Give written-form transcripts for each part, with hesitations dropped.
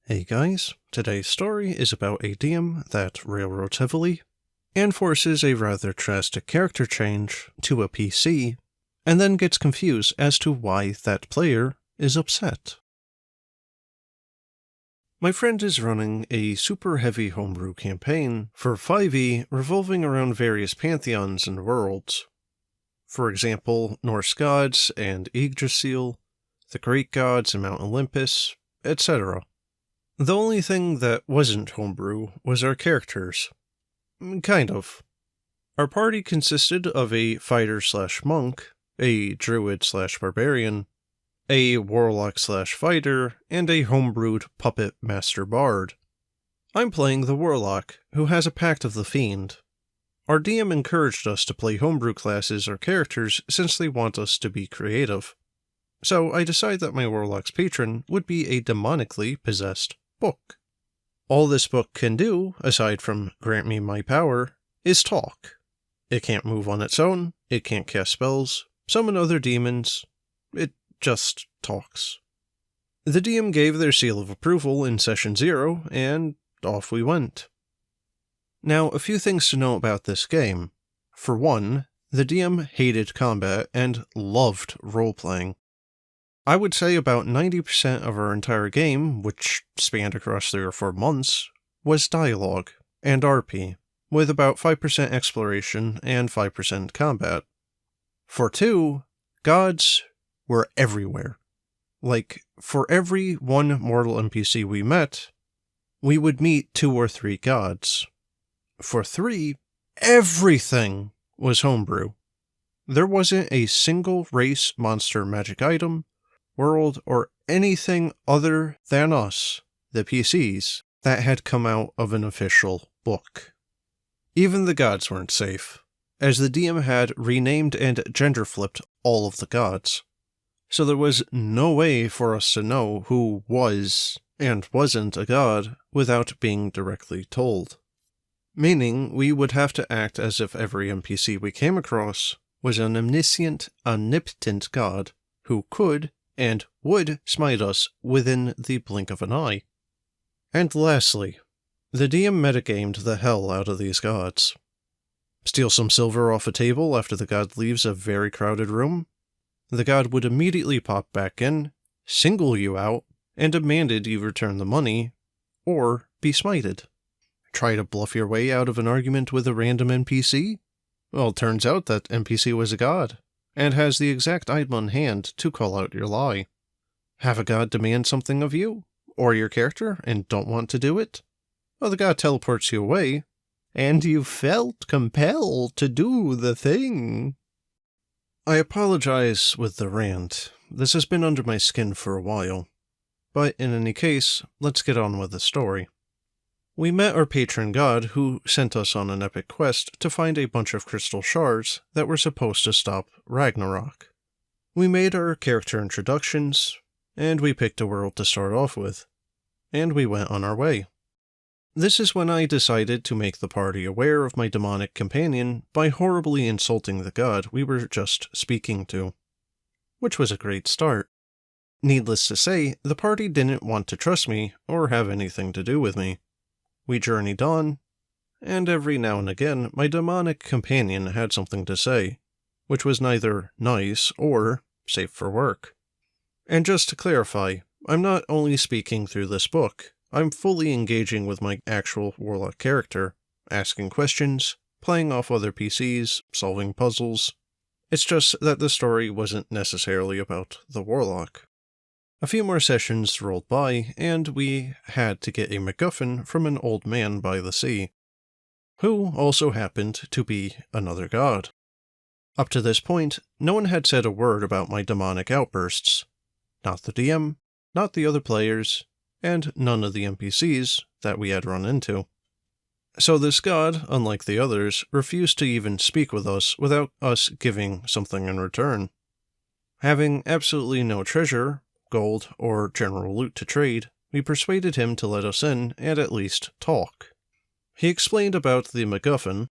Hey guys, today's story is about a DM that railroads heavily and forces a rather drastic character change to a PC, and then gets confused as to why that player is upset. My friend is running a super heavy homebrew campaign for 5e revolving around various pantheons and worlds. For example, Norse gods and Yggdrasil, the Greek gods and Mount Olympus, etc. The only thing that wasn't homebrew was our characters. Kind of. Our party consisted of a fighter/monk, a druid/barbarian, a warlock/fighter, and a homebrewed puppet master bard. I'm playing the warlock, who has a Pact of the Fiend. Our DM encouraged us to play homebrew classes or characters since they want us to be creative. So I decide that my warlock's patron would be a demonically possessed book. All this book can do, aside from grant me my power, is talk. It can't move on its own, it can't cast spells, summon other demons, it just talks. The DM gave their seal of approval in session 0, and off we went. Now, a few things to know about this game. For one, the DM hated combat and loved role-playing. I would say about 90% of our entire game, which spanned across 3 or 4 months, was dialogue and RP, with about 5% exploration and 5% combat. For 2, gods were everywhere. Like, for every one mortal NPC we met, we would meet 2 or 3 gods. For 3, everything was homebrew. There wasn't a single race, monster, magic item, world, or anything other than us, the PCs, that had come out of an official book. Even the gods weren't safe, as the DM had renamed and gender-flipped all of the gods. So there was no way for us to know who was and wasn't a god without being directly told. Meaning we would have to act as if every NPC we came across was an omniscient, omnipotent god who could and would smite us within the blink of an eye. And lastly, the DM metagamed the hell out of these gods. Steal some silver off a table after the god leaves a very crowded room? The god would immediately pop back in, single you out, and demanded you return the money, or be smited. Try to bluff your way out of an argument with a random NPC? Well, it turns out that NPC was a god, and has the exact item on hand to call out your lie. Have a god demand something of you, or your character, and don't want to do it? Well, the god teleports you away, and you felt compelled to do the thing. I apologize with the rant. This has been under my skin for a while. But in any case, let's get on with the story. We met our patron god, who sent us on an epic quest to find a bunch of crystal shards that were supposed to stop Ragnarok. We made our character introductions, and we picked a world to start off with, and we went on our way. This is when I decided to make the party aware of my demonic companion by horribly insulting the god we were just speaking to, which was a great start. Needless to say, the party didn't want to trust me or have anything to do with me. We journeyed on, and every now and again my demonic companion had something to say, which was neither nice or safe for work. And just to clarify, I'm not only speaking through this book, I'm fully engaging with my actual warlock character, asking questions, playing off other PCs, solving puzzles. It's just that the story wasn't necessarily about the warlock. A few more sessions rolled by, and we had to get a MacGuffin from an old man by the sea, who also happened to be another god. Up to this point, no one had said a word about my demonic outbursts. Not the DM, not the other players, and none of the NPCs that we had run into. So this god, unlike the others, refused to even speak with us without us giving something in return. Having absolutely no treasure, gold, or general loot to trade, we persuaded him to let us in and at least talk. He explained about the MacGuffin,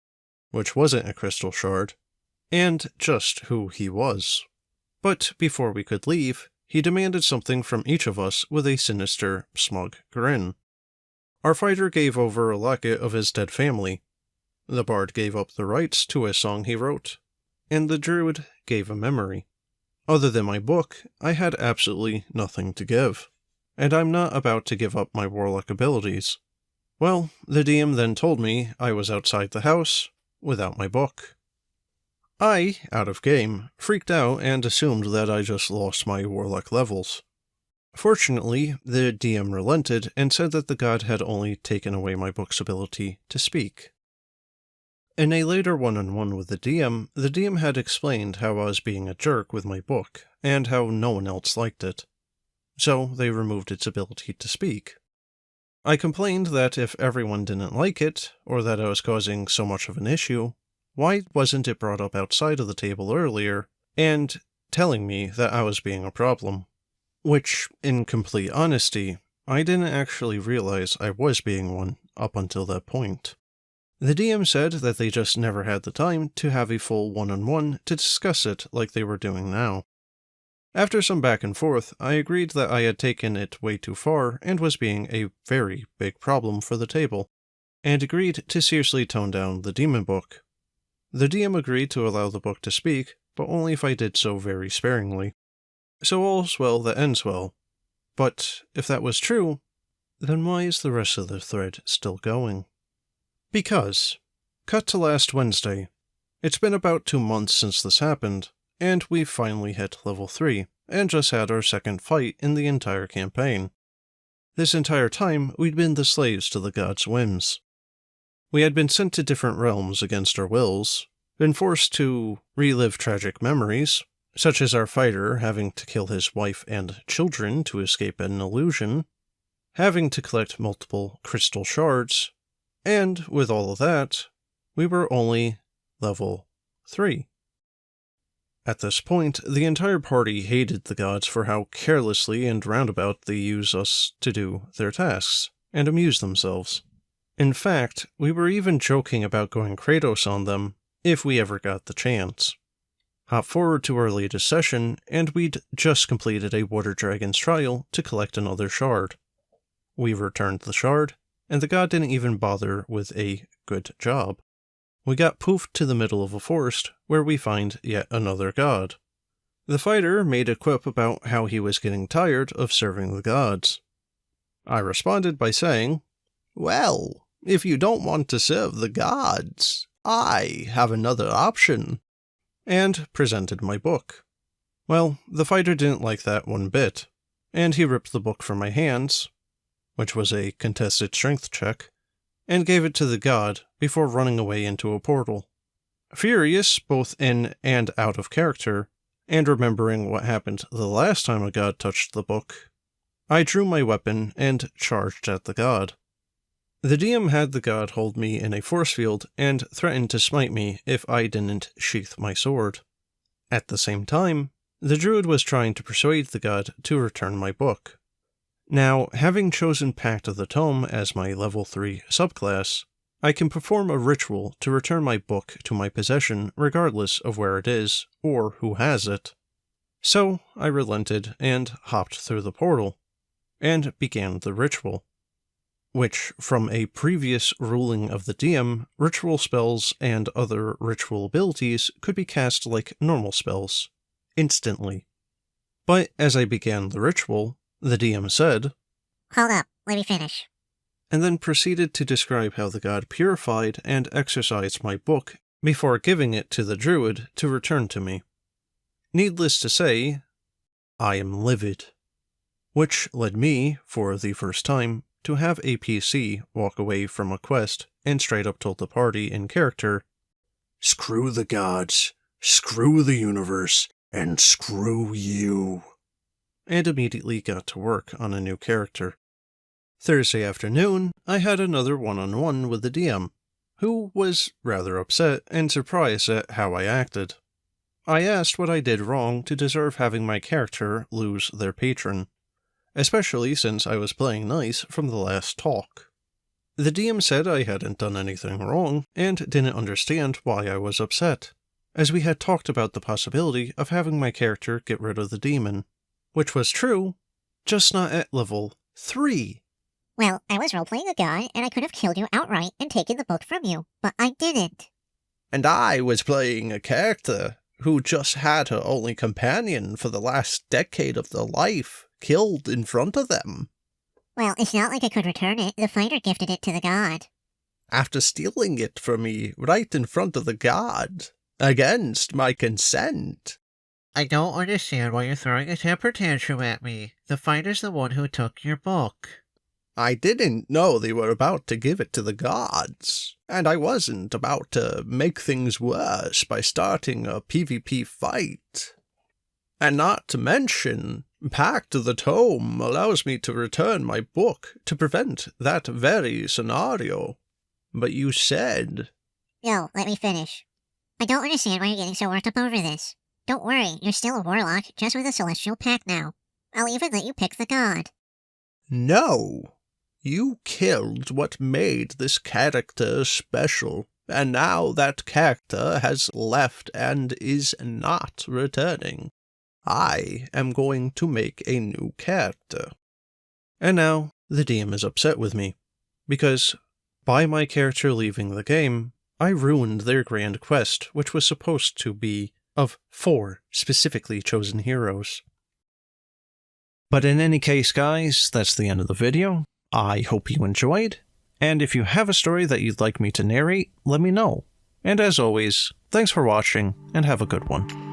which wasn't a crystal shard, and just who he was. But before we could leave, he demanded something from each of us with a sinister, smug grin. Our fighter gave over a locket of his dead family. The bard gave up the rights to a song he wrote, and the druid gave a memory. Other than my book, I had absolutely nothing to give, and I'm not about to give up my warlock abilities. Well, the DM then told me I was outside the house, without my book. I, out of game, freaked out and assumed that I just lost my warlock levels. Fortunately, the DM relented and said that the god had only taken away my book's ability to speak. In a later one-on-one with the DM had explained how I was being a jerk with my book, and how no one else liked it. So they removed its ability to speak. I complained that if everyone didn't like it, or that I was causing so much of an issue, why wasn't it brought up outside of the table earlier, and telling me that I was being a problem? Which, in complete honesty, I didn't actually realize I was being one up until that point. The DM said that they just never had the time to have a full one-on-one to discuss it like they were doing now. After some back and forth, I agreed that I had taken it way too far and was being a very big problem for the table, and agreed to seriously tone down the demon book. The DM agreed to allow the book to speak, but only if I did so very sparingly. So all's well that ends well. But if that was true, then why is the rest of the thread still going? Because, cut to last Wednesday, it's been about 2 months since this happened, and we've finally hit level 3, and just had our second fight in the entire campaign. This entire time, we'd been the slaves to the god's whims. We had been sent to different realms against our wills, been forced to relive tragic memories, such as our fighter having to kill his wife and children to escape an illusion, having to collect multiple crystal shards, and with all of that, we were only level 3. At this point, the entire party hated the gods for how carelessly and roundabout they use us to do their tasks, and amuse themselves. In fact, we were even joking about going Kratos on them, if we ever got the chance. Hop forward to our latest session, and we'd just completed a water dragon's trial to collect another shard. We returned the shard, and the god didn't even bother with a good job. We got poofed to the middle of a forest, where we find yet another god. The fighter made a quip about how he was getting tired of serving the gods. I responded by saying, "Well, if you don't want to serve the gods, I have another option," and presented my book. Well, the fighter didn't like that one bit, and he ripped the book from my hands, which was a contested strength check, and gave it to the god before running away into a portal. Furious, both in and out of character, and remembering what happened the last time a god touched the book, I drew my weapon and charged at the god. The DM had the god hold me in a force field and threatened to smite me if I didn't sheath my sword. At the same time, the druid was trying to persuade the god to return my book. Now, having chosen Pact of the Tome as my level 3 subclass, I can perform a ritual to return my book to my possession regardless of where it is or who has it. So I relented and hopped through the portal, and began the ritual. Which, from a previous ruling of the DM, ritual spells and other ritual abilities could be cast like normal spells, instantly. But as I began the ritual, the DM said, "Hold up, let me finish," and then proceeded to describe how the god purified and exorcised my book before giving it to the druid to return to me. Needless to say, I am livid. Which led me, for the first time, to have a PC walk away from a quest and straight up told the party in character, "Screw the gods, screw the universe, and screw you," and immediately got to work on a new character. Thursday afternoon, I had another one-on-one with the DM, who was rather upset and surprised at how I acted. I asked what I did wrong to deserve having my character lose their patron, especially since I was playing nice from the last talk. The DM said I hadn't done anything wrong, and didn't understand why I was upset, as we had talked about the possibility of having my character get rid of the demon, Which was true, just not at level 3. Well, I was role-playing a guy, and I could have killed you outright and taken the book from you, but I didn't. And I was playing a character who just had her only companion for the last decade of their life killed in front of them. Well, it's not like I could return it. The fighter gifted it to the god. After stealing it from me right in front of the god, against my consent. I don't understand why you're throwing a temper tantrum at me. The fighter's the one who took your book. I didn't know they were about to give it to the gods, and I wasn't about to make things worse by starting a PvP fight. And not to mention, Pact of the Tome allows me to return my book to prevent that very scenario. But you said... Yo, let me finish. I don't understand why you're getting so worked up over this. Don't worry, you're still a warlock, just with a celestial pact now. I'll even let you pick the god. No! You killed what made this character special, and now that character has left and is not returning. I am going to make a new character. And now, the DM is upset with me, because by my character leaving the game, I ruined their grand quest, which was supposed to be of 4 specifically chosen heroes. But in any case, guys, that's the end of the video. I hope you enjoyed, and if you have a story that you'd like me to narrate, let me know. And as always, thanks for watching, and have a good one.